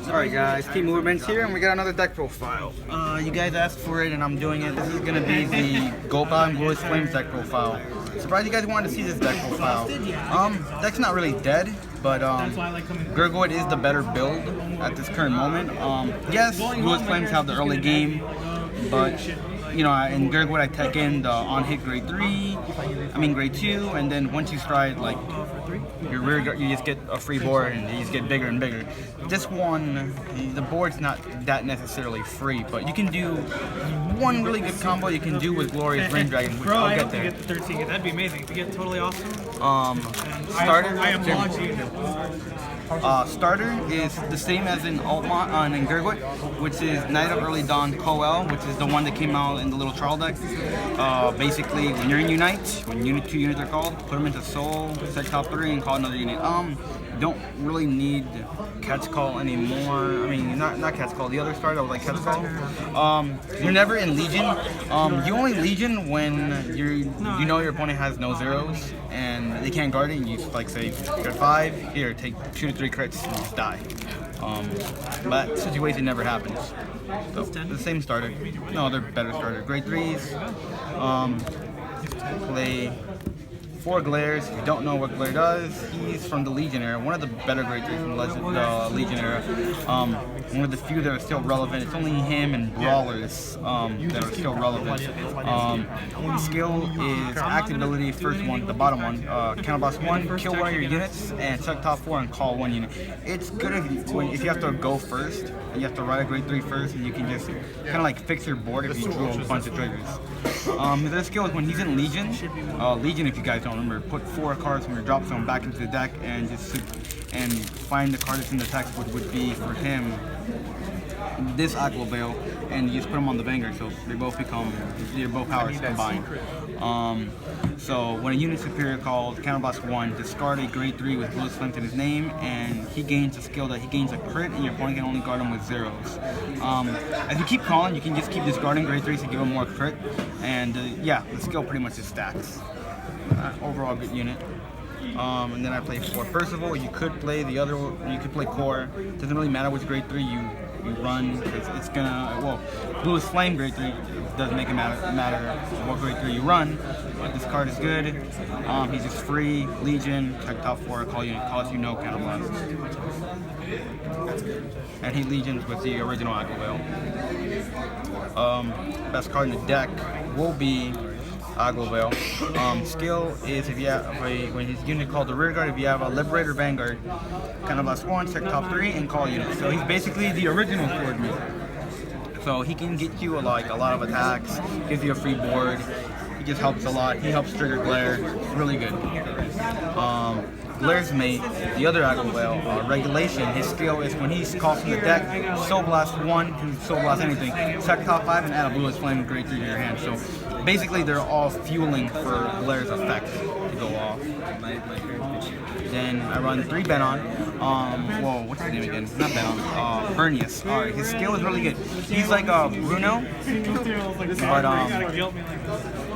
Alright guys, Team Movements here, and we got another deck profile. You guys asked for it and I'm doing it. This is going to be the Gopa and Bluish Flames deck profile. Surprised you guys wanted to see this deck profile. Deck's not really dead, but Gurgoid is the better build at this current moment. Yes, Bluish Flames have the early game, but you know, in Gurgoid I tech in the on-hit grade 2, and then once you stride, like, your rear guard, you just get a free board and you just get bigger and bigger. This one, the board's not that necessarily free, but you can do one really good combo you can do with Glorious Rain Dragon, which I'll get there. Get the 13, that'd be amazing. To get totally awesome. Starter? I applaud you. Starter is the same as in Altmont in Gurgoid, which is Night of Early Dawn Coel, which is the one that came out in the little trial deck. Basically, when you're in Unite, when 2 units are called, put them into Soul, set top 3, and call another unit. Don't really need Catch Call anymore. I mean, not Catch Call. The other starter I was like Catch Call. You're never in Legion. You only Legion when you know your opponent has no zeros and they can't guard it. And you just like say, you got 5 here, take 2 to 3 crits and just die. But that situation never happens. So the same starter. No, they're better starter. Grade 3s. Play 4 Glares. If you don't know what Glare does, he's from the Legion era, one of the better grade 3s from the Legion era. One of the few that are still relevant. It's only him and Brawlers that are still relevant. Skill is active ability, first one, the bottom one. Counterboss 1, kill one of your units, and check top 4 and call 1 unit. It's good if you have to go first, and you have to ride a grade 3 first, and you can just kind of like fix your board if you drew a bunch of triggers. His other skill is when he's in Legion. Legion, if you guys don't remember, put 4 cards from your drop zone back into the deck and just find the card that's in the text, which would be for him this Aqua Veil, and you just put them on the Vanguard, so they both become both powers combined. So when a unit superior calls Counterboss 1, discard a grade 3 with Bluish Flames in his name, and he gains a skill that he gains a crit, and your opponent can only guard him with zeros. As you keep calling, you can just keep discarding grade 3s to give him more crit, and yeah, the skill pretty much just stacks. Overall good unit. And then I play 4 Percival. You could play the other. You could play Core. Doesn't really matter which grade 3 you run. It's gonna Bluish Flame grade 3 doesn't make it matter what grade 3 you run. But this card is good. He's just free. Legion. Check top 4. Call unit. Cost you no counterblast. And he Legions with the original Aqua Veil. Best card in the deck will be Aqua Veil. Skill is if you have when his unit called the rear guard, if you have a Liberator Vanguard, Counterblast 1, check top 3, and call unit. So he's basically the original Sword Move. So he can get you a lot of attacks, gives you a free board. He just helps a lot. He helps trigger Glare. Really good. Glare's mate, the other Aqua Veil, Regulation. His skill is when he's called from the deck, Soul Blast 1, can Soul Blast anything. Check top 5 and add a Bluish Flame grade 3 to your hand. So basically they're all fueling for Glare's effect to go off. Then I run 3 Benon. What's his name again? Not Benon. Bernius. Alright, his skill is really good. He's like Bruno,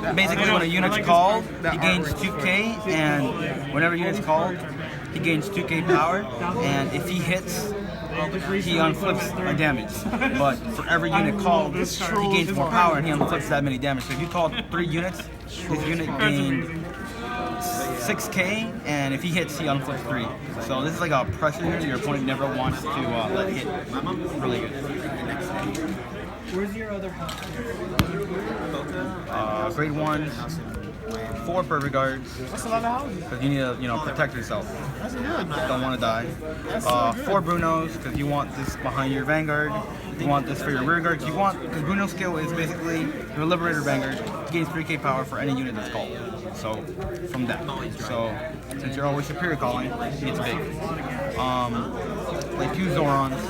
but basically when a unit's called, he gains 2k, and whenever a unit's called, he gains 2k power, and if he hits, he unflips a damage. But for every unit called, he gains more power and he unflips that many damage. So if you called 3 units, his unit gained 6k, and if he hits, he unflips 3. So this is like a pressure unit your opponent never wants to let hit. Really good. Where's your other grade 1, 4 perfect guards. That's a lot of houses. Because you need to, protect yourself. Don't want to die. 4 Brunos, because you want this behind your Vanguard. You want this for your rear guards. Because Bruno's skill is basically your Liberator Vanguard. He gains 3k power for any unit that's called. So, from that. So, since you're always superior calling, it's big. Like 2 Zorons.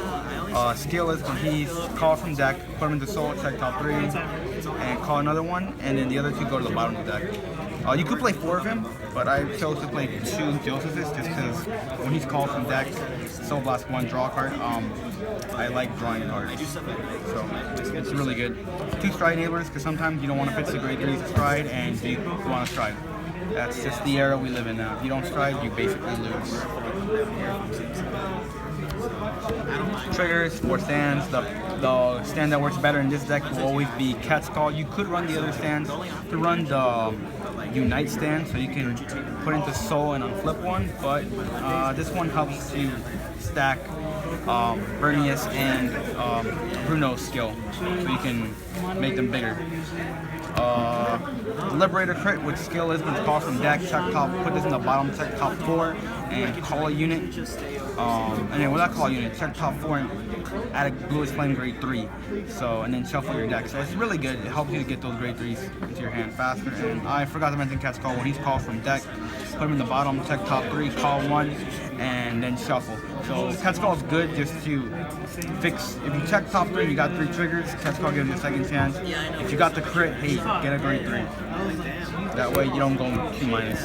Skill is when he's called from deck, put him into Soul, check top 3, and call another one, and then the other 2 go to the bottom of the deck. You could play 4 of him, but I chose to play 2 Josephus just because when he's called from deck, Soul Blast 1, draw a card, I like drawing cards. So it's really good. 2 Stride Enablers, because sometimes you don't want to pitch the grade 3s to Stride, and you want to Stride. That's just the era we live in now. If you don't Stride, you basically lose. triggers, 4 stands. The stand that works better in this deck will always be Cat's Call. You could run the other stands to run the Unite stand, so you can put into Soul and unflip one, but this one helps you stack Bernius and Bruno's skill, so you can make them bigger. Liberator crit, which skill is when it's called from deck, check top, put this in the bottom, check top 4, and call a unit. And then when I call a unit, check top 4 and add a Bluish Flame grade 3. So, and then shuffle your deck. So it's really good. It helps you to get those grade 3s into your hand faster. And I forgot to mention Cat's Call. When he's called from deck, put him in the bottom, check top 3, call 1, and then shuffle. So Cat's Call is good just to fix. If you check top 3, you got 3 triggers. Cat's Call gives you a second chance. If you got the crit, hey, get a grade 3. That way you don't go 2-.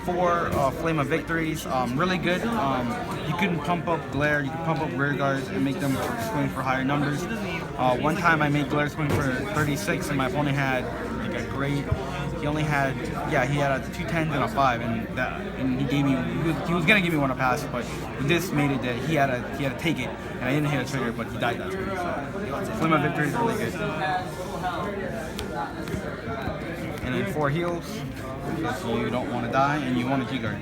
4 Flame of Victories, really good. You can pump up Glare, you can pump up rear guards and make them swing for higher numbers. One time I made Glare swing for 36 and my opponent had like a grade. He only had, he had 2 10s and a 5, and he gave me, he was gonna give me one to pass, but this made it that he had to take it, and I didn't hit a trigger, but he died that turn. So Flame of Victory is really good. And then 4 heals, if you don't want to die and you want a G-Guard.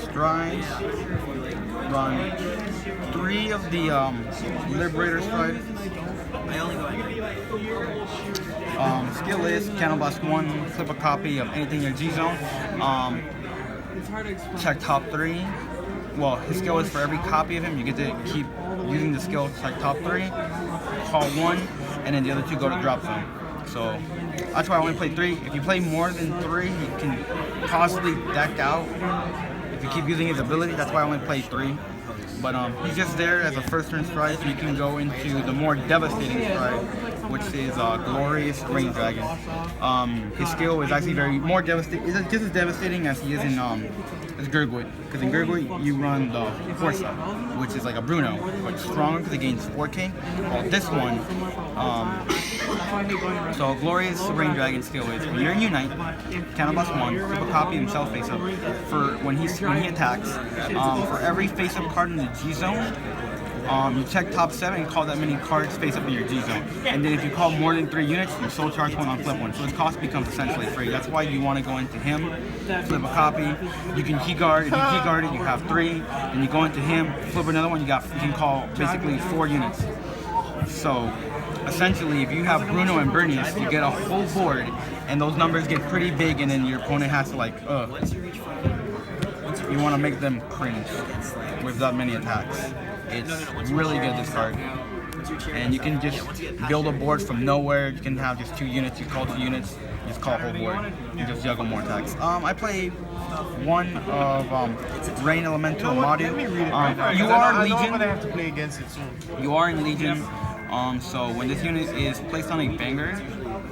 Strides, run 3 of the Liberator Stride. Skill is Cannon Blast 1, flip a copy of anything in your G-Zone. Check top 3. Well, his skill is for every copy of him, you get to keep using the skill, check top 3, call 1, and then the other 2 go to drop zone. So that's why I only play 3. If you play more than 3, you can possibly deck out. If you keep using his ability, that's why I only play 3. But he's just there as a first turn stride, so you can go into the more devastating stride, which is Glorious Rain Dragon. His skill is actually more devastating. It's just as devastating as he is in as Gurgwit, because in Gurgwit you run the Forza, which is like a Bruno, but stronger because it gains 4K. Well, this one, so Glorious Rain Dragon skill is when you're in Unite, Cannon Blast 1, flip a copy himself face up. For when he attacks, for every face up card in the G zone, you check top 7 and call that many cards face up in your G zone. And then if you call more than 3 units, you soul charge 1 on flip 1. So his cost becomes essentially free. That's why you want to go into him, flip a copy. You can key guard. If you key guard it, you have 3. And you go into him, flip another one. You can call basically 4 units. So essentially, if you have Bruno and Bernius, you get a whole board, and those numbers get pretty big, and then your opponent has to like, you want to make them cringe with that many attacks. It's really good, this card. And you can just build a board from nowhere. You can have just 2 units, you call 2 units, you just call a whole board, and just juggle more attacks. I play 1 of Rain Elemental Madu. You are Legion. I'm gonna have to play against it soon. You are in Legion. So when this unit is placed on a Vanguard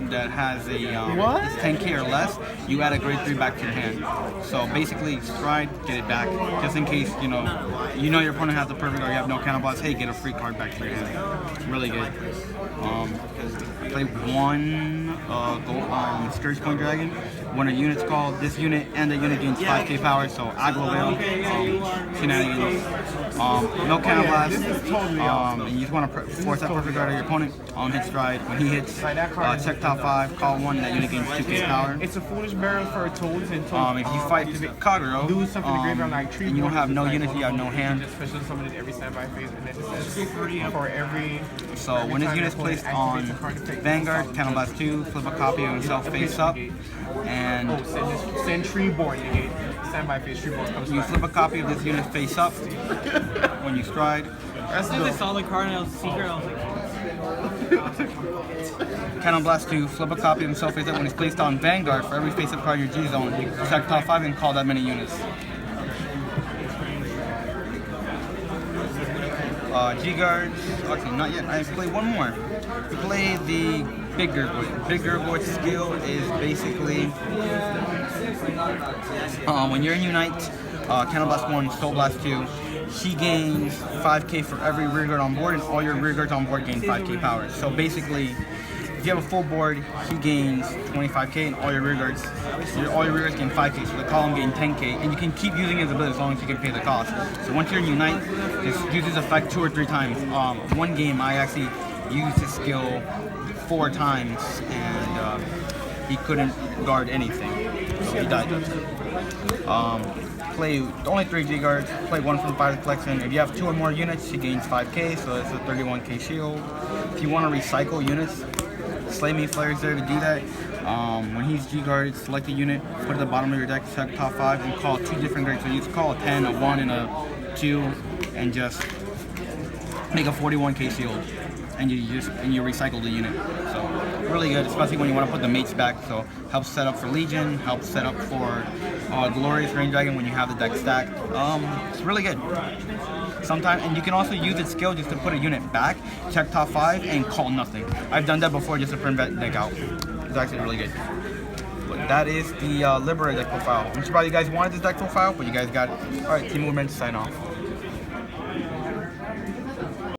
that has a it's 10k or less, you add a grade 3 back to your hand. So basically, stride, get it back, just in case you know your opponent has the perfect or you have no Cannon Blast. Hey, get a free card back to your hand. Really good. Play 1 Scourge Point Dragon. When a unit's called, this unit and the unit gains 5k power. So Aglo Veil, shenanigans. No Cannon Blast. And you just want to force that perfect guard of your opponent on hit stride. When he hits, check top 5, call 1, and that unit gains 2k power. It's a foolish barrel for toads and toads. If you fight Pivot Kagero, do something to graveyard like tree, and you don't have no units, you have no hand. Just special summon it every standby phase, and then it says for every. So when his unit's placed on Vanguard, Cannon Blast 2, flip a copy of himself face up, and send Treeborn negate. Standby phase Treeborn comes you back. flip a copy of this unit face up when you stride. As soon as I saw the card and I was secret, I was like, Cannon Blast 2, flip a copy of himself face up when he's placed on Vanguard. For every face up card in your G zone, you check top 5 and call that many units. G-Guards, actually not yet, I play 1 more. We play the Big Gurgwit. Big Gurgwit's skill is basically, when you're in Unite, Cannon Blast 1, Soul Blast 2, she gains 5k for every rear guard on board, and all your rear guards on board gain 5k power. So basically, if you have a full board, he gains 25k, and all your rear guards gain 5k. So the column gain 10k, and you can keep using his ability as long as you can pay the cost. So once you're in Unite, just use his effect 2 or 3 times. One game I actually used his skill 4 times, and he couldn't guard anything, so he died. Play only 3 G guards, play 1 from Fire Collection. If you have 2 or more units, he gains 5k, so that's a 31k shield. If you want to recycle units, Slay Me Flare's there to do that. When he's G guarded, select a unit, put it at the bottom of your deck, check top 5, and call 2 different grades. So you call a 10, a 1, and a 2, and just make a 41k shield. And you recycle the unit. So really good, especially when you want to put the mates back. So helps set up for Legion, helps set up for Glorious Range Dragon when you have the deck stacked. It's really good. Sometimes, and you can also use its skill just to put a unit back, check top 5, and call nothing. I've done that before just to prevent deck out. It's actually really good. But that is the Liberator deck profile. I'm surprised you guys wanted this deck profile, but you guys got it. All right, Team Movement, sign off.